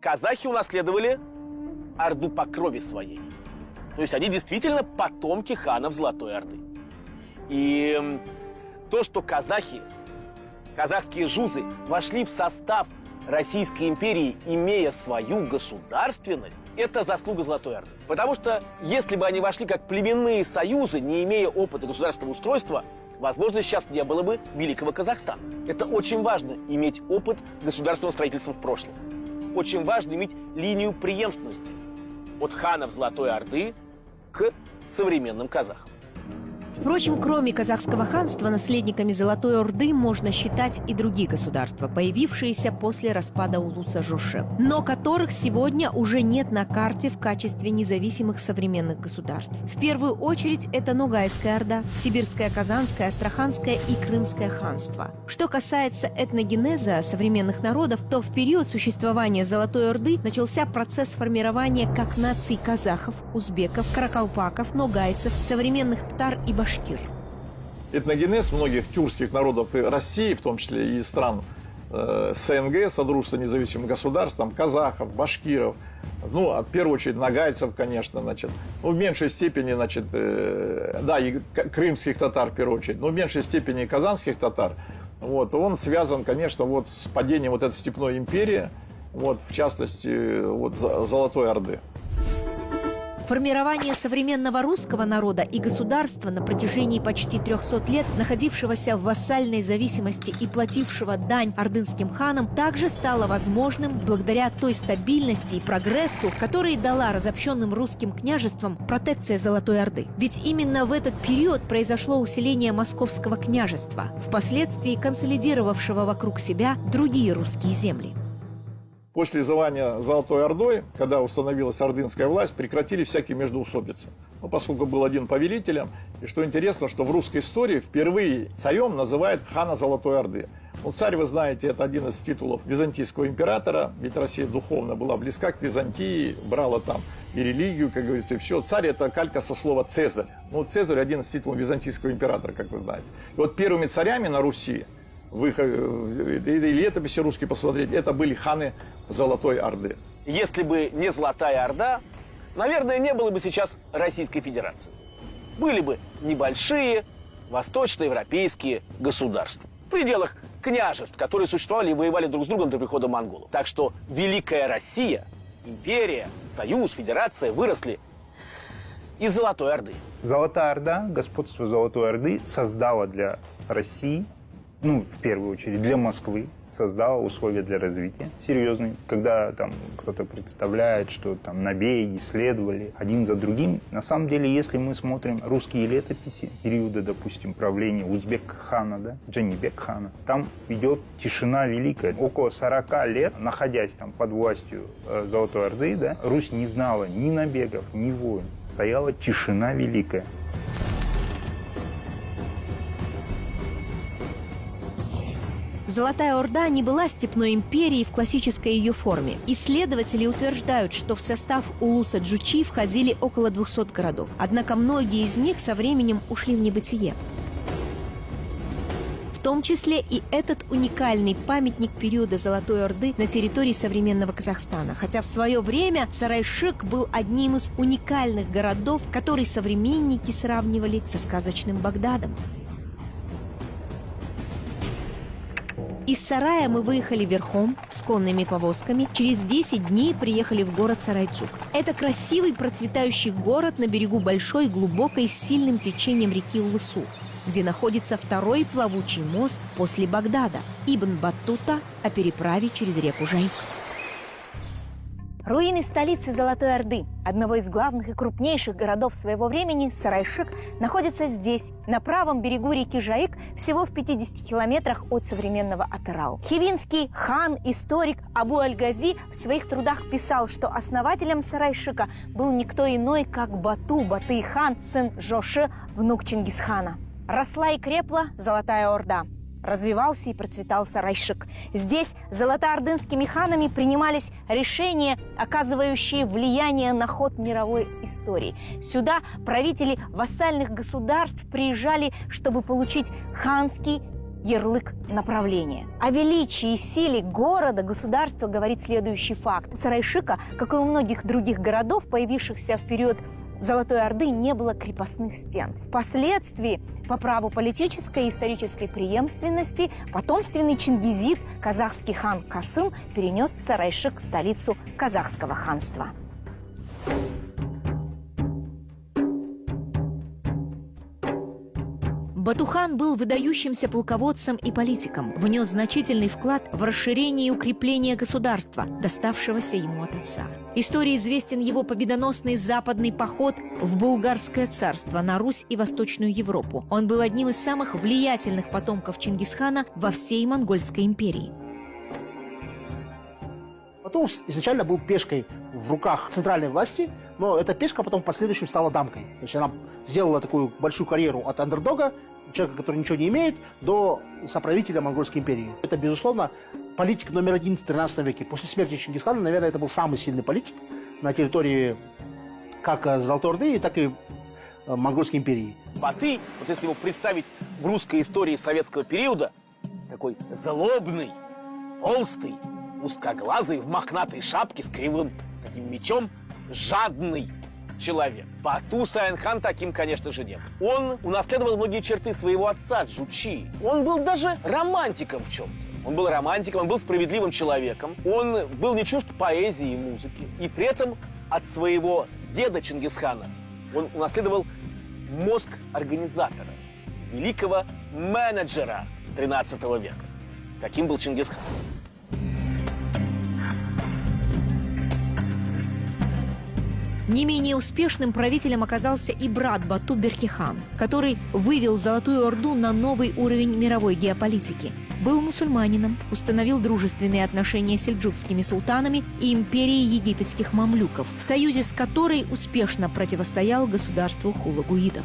казахи унаследовали Орду по крови своей. То есть они действительно потомки ханов Золотой Орды. И то, что казахи, казахские жузы вошли в состав Российской империи, имея свою государственность, это заслуга Золотой Орды. Потому что если бы они вошли как племенные союзы, не имея опыта государственного устройства, возможно, сейчас не было бы Великого Казахстана. Это очень важно, иметь опыт государственного строительства в прошлом. Очень важно иметь линию преемственности от ханов Золотой Орды к современным казахам. Впрочем, кроме казахского ханства, наследниками Золотой Орды можно считать и другие государства, появившиеся после распада Улуса Жоше, но которых сегодня уже нет на карте в качестве независимых современных государств. В первую очередь это Ногайская Орда, Сибирское, Казанское, Астраханское и Крымское ханство. Что касается этногенеза современных народов, то в период существования Золотой Орды начался процесс формирования как наций казахов, узбеков, каракалпаков, ногайцев, современных татар и башкир. Этногенез многих тюркских народов и России, в том числе и стран СНГ, Содружества независимых государств, там, казахов, башкиров, ну, в первую очередь, ногайцев, конечно, значит, ну, в меньшей степени, значит, да, и крымских татар, в первую очередь, но в меньшей степени и казанских татар, вот, он связан, конечно, вот с падением вот этой степной империи, вот, в частности, вот, Золотой Орды. Формирование современного русского народа и государства на протяжении почти 300 лет, находившегося в вассальной зависимости и платившего дань ордынским ханам, также стало возможным благодаря той стабильности и прогрессу, который дала разобщенным русским княжествам протекция Золотой Орды. Ведь именно в этот период произошло усиление Московского княжества, впоследствии консолидировавшего вокруг себя другие русские земли. После звания Золотой Ордой, когда установилась ордынская власть, прекратили всякие междоусобицы. Ну, поскольку был один повелителем, и что интересно, что в русской истории впервые царем называют хана Золотой Орды. Ну, царь, вы знаете, это один из титулов византийского императора, ведь Россия духовно была близка к Византии, брала там и религию, как говорится, и все. Царь – это калька со слова «цезарь». Ну, Цезарь – один из титулов византийского императора, как вы знаете. И вот первыми царями на Руси, и летописи русские посмотреть, это были ханы Золотой Орды. Если бы не Золотая Орда, наверное, не было бы сейчас Российской Федерации. Были бы небольшие восточноевропейские государства в пределах княжеств, которые существовали и воевали друг с другом до прихода монголов. Так что Великая Россия, империя, союз, федерация выросли из Золотой Орды. Золотая Орда, господство Золотой Орды создало для России, ну, в первую очередь, для Москвы, создала условия для развития серьезные. Когда там кто-то представляет, что там набеги следовали один за другим, на самом деле, если мы смотрим русские летописи периода, допустим, правления Узбек-хана, да, Джанибек-хана, там идет тишина великая. Около 40 лет, находясь там под властью Золотой Орды, да, Русь не знала ни набегов, ни войн. Стояла тишина великая. Золотая Орда не была степной империей в классической ее форме. Исследователи утверждают, что в состав Улуса Джучи входили около 200 городов. Однако многие из них со временем ушли в небытие. В том числе и этот уникальный памятник периода Золотой Орды на территории современного Казахстана. Хотя в свое время Сарайшик был одним из уникальных городов, который современники сравнивали со сказочным Багдадом. Из Сарая мы выехали верхом, с конными повозками. Через 10 дней приехали в город Сарайчук. Это красивый процветающий город на берегу большой, глубокой, с сильным течением реки Улусу, где находится второй плавучий мост после Багдада – Ибн Баттута о переправе через реку Жайык. Руины столицы Золотой Орды, одного из главных и крупнейших городов своего времени, Сарайшик, находится здесь, на правом берегу реки Жайык, всего в 50 километрах от современного Атырау. Хивинский хан, историк Абу Аль-Гази в своих трудах писал, что основателем Сарайшика был никто иной, как Бату, Батый-хан, сын Жоши, внук Чингисхана. Росла и крепла Золотая Орда. Развивался и процветал Сарайшик. Здесь золотоордынскими ханами принимались решения, оказывающие влияние на ход мировой истории. Сюда правители вассальных государств приезжали, чтобы получить ханский ярлык направления. О величии и силе города, государства говорит следующий факт. У Сарайшика, как и у многих других городов, появившихся в период Золотой Орды, не было крепостных стен. Впоследствии, по праву политической и исторической преемственности, потомственный чингизид, казахский хан Касым, перенес в Сарайшик столицу казахского ханства. Батухан был выдающимся полководцем и политиком, внес значительный вклад в расширение и укрепление государства, доставшегося ему от отца. Истории известен его победоносный западный поход в Булгарское царство, на Русь и Восточную Европу. Он был одним из самых влиятельных потомков Чингисхана во всей Монгольской империи. Бату изначально был пешкой в руках центральной власти, но эта пешка потом в последующем стала дамкой. То есть она сделала такую большую карьеру от андердога, человека, который ничего не имеет, до соправителя Монгольской империи. Это, безусловно, политик номер один в 13 веке. После смерти Чингисхана, наверное, это был самый сильный политик на территории как Золотой Орды, так и Монгольской империи. Баты, вот если его представить в русской истории советского периода, такой злобный, толстый, узкоглазый, в мохнатой шапке с кривым таким мечом, жадный человек. Бату Саянхан таким, конечно же, нет. Он унаследовал многие черты своего отца Джучи. Он был даже романтиком в чем-то. Он был романтиком, он был справедливым человеком. Он был не чужд поэзии и музыки. И при этом от своего деда Чингисхана он унаследовал мозг организатора, великого менеджера 13 века. Каким был Чингисхан? Не менее успешным правителем оказался и брат Бату Берки-хан, который вывел Золотую Орду на новый уровень мировой геополитики. Был мусульманином, установил дружественные отношения с сельджукскими султанами и империей египетских мамлюков, в союзе с которой успешно противостоял государству хулагуидов.